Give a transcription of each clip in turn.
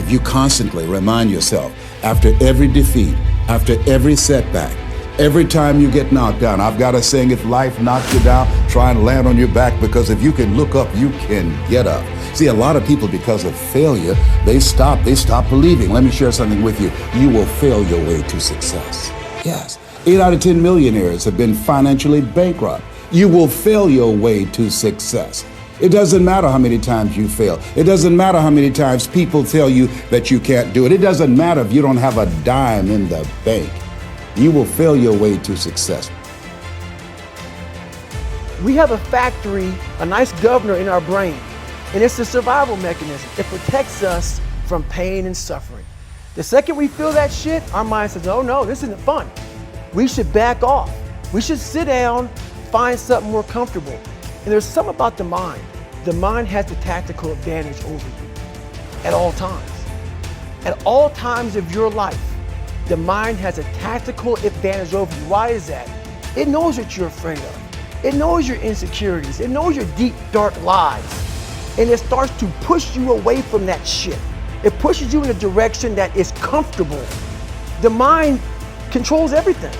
if you constantly remind yourself, after every defeat, after every setback, every time you get knocked down, I've got a saying, if life knocks you down, try and land on your back, because if you can look up, you can get up. See, a lot of people, because of failure, they stop believing. Let me share something with you. You will fail your way to success. Yes. 8 out of 10 millionaires have been financially bankrupt. You will fail your way to success. It doesn't matter how many times you fail. It doesn't matter how many times people tell you that you can't do it. It doesn't matter if you don't have a dime in the bank. You will fail your way to success. We have a factory, a nice governor in our brain, and it's a survival mechanism. It protects us from pain and suffering. The second we feel that shit, our mind says, oh no, this isn't fun. We should back off. We should sit down, find something more comfortable. And there's something about the mind. The mind has the tactical advantage over you at all times. At all times of your life, the mind has a tactical advantage over you. Why is that? It knows what you're afraid of. It knows your insecurities. It knows your deep, dark lies. And it starts to push you away from that shit. It pushes you in a direction that is comfortable. The mind controls everything.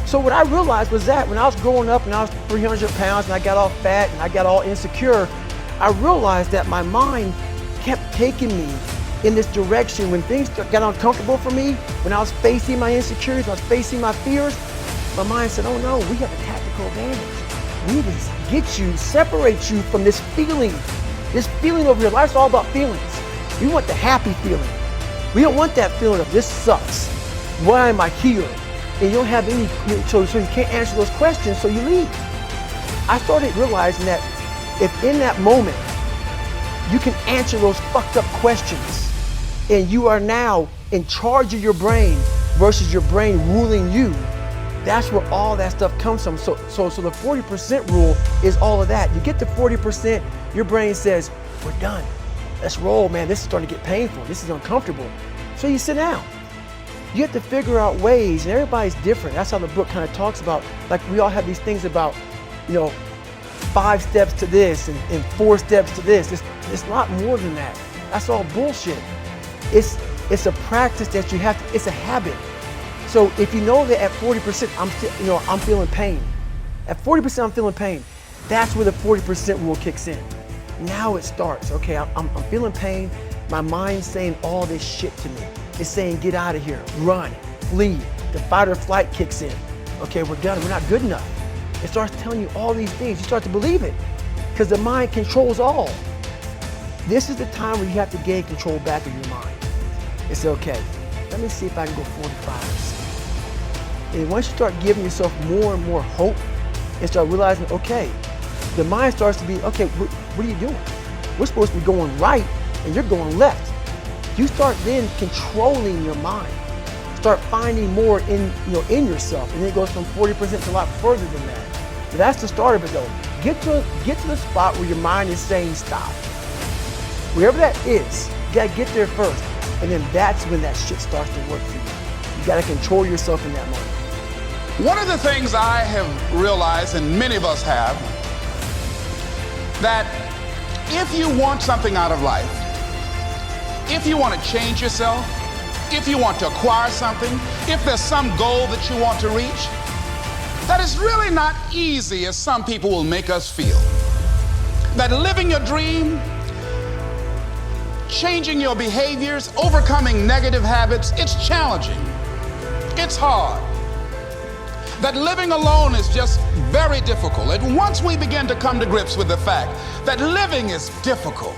So what I realized was that when I was growing up and I was 300 pounds and I got all fat and I got all insecure, I realized that my mind kept taking me in this direction. When things got uncomfortable for me, when I was facing my insecurities, when I was facing my fears, my mind said, oh no, we have a tactical advantage. We need to get you, separate you from this feeling over your life's all about feelings. We want the happy feeling. We don't want that feeling of this sucks. Why am I here? And you don't have any, so you can't answer those questions, so you leave. I started realizing that if in that moment you can answer those fucked up questions and you are now in charge of your brain versus your brain ruling you, that's where all that stuff comes from. So the 40% rule is all of that. You get to 40%, your brain says, we're done. Let's roll, man. This is starting to get painful. This is uncomfortable. So you sit down. You have to figure out ways, and everybody's different. That's how the book kind of talks about, like we all have these things about, 5 steps to this and 4 steps to this. It's a lot more than that. That's all bullshit. It's a practice that you have to, it's a habit. So if you know that at 40%, I'm feeling pain. At 40% I'm feeling pain. That's where the 40% rule kicks in. Now it starts, okay, I'm feeling pain. My mind's saying all this shit to me. It's saying, get out of here, run, flee. The fight or flight kicks in. Okay, we're done, we're not good enough. It starts telling you all these things. You start to believe it because the mind controls all. This is the time where you have to gain control back of your mind. It's okay, let me see if I can go 45%. And once you start giving yourself more and more hope and start realizing, okay, the mind starts to be, okay, what are you doing? We're supposed to be going right and you're going left. You start then controlling your mind. Start finding more in yourself, and then it goes from 40% to a lot further than that. So that's the start of it though. Get to the spot where your mind is saying stop. Wherever that is, you gotta get there first, and then that's when that shit starts to work for you. You gotta control yourself in that moment. One of the things I have realized, and many of us have, that if you want something out of life, if you want to change yourself, if you want to acquire something, if there's some goal that you want to reach, that is really not easy as some people will make us feel. That living your dream, changing your behaviors, overcoming negative habits, it's challenging. It's hard. That living alone is just very difficult. And once we begin to come to grips with the fact that living is difficult,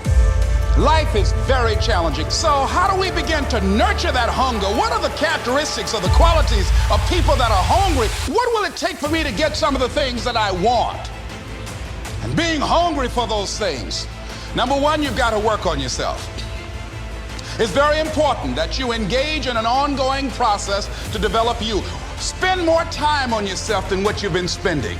life is very challenging. So how do we begin to nurture that hunger? What are the characteristics or the qualities of people that are hungry? What will it take for me to get some of the things that I want? And being hungry for those things, number one, you've got to work on yourself. It's very important that you engage in an ongoing process to develop you. Spend more time on yourself than what you've been spending.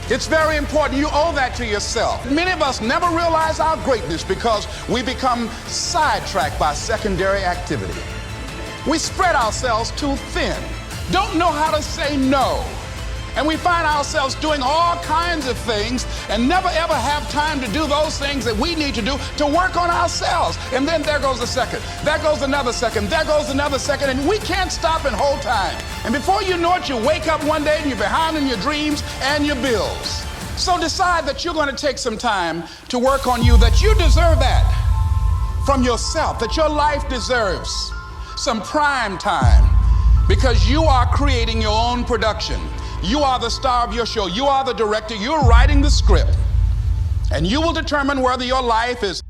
It's very important. You owe that to yourself. Many of us never realize our greatness because we become sidetracked by secondary activity. We spread ourselves too thin, don't know how to say no, And we find ourselves doing all kinds of things and never ever have time to do those things that we need to do to work on ourselves. And then there goes a second, there goes another second, there goes another second, and we can't stop and hold time. And before you know it, you wake up one day and you're behind in your dreams and your bills. So decide that you're going to take some time to work on you, that you deserve that from yourself, that your life deserves some prime time, because you are creating your own production. You are the star of your show. You are the director. You're writing the script. And you will determine whether your life is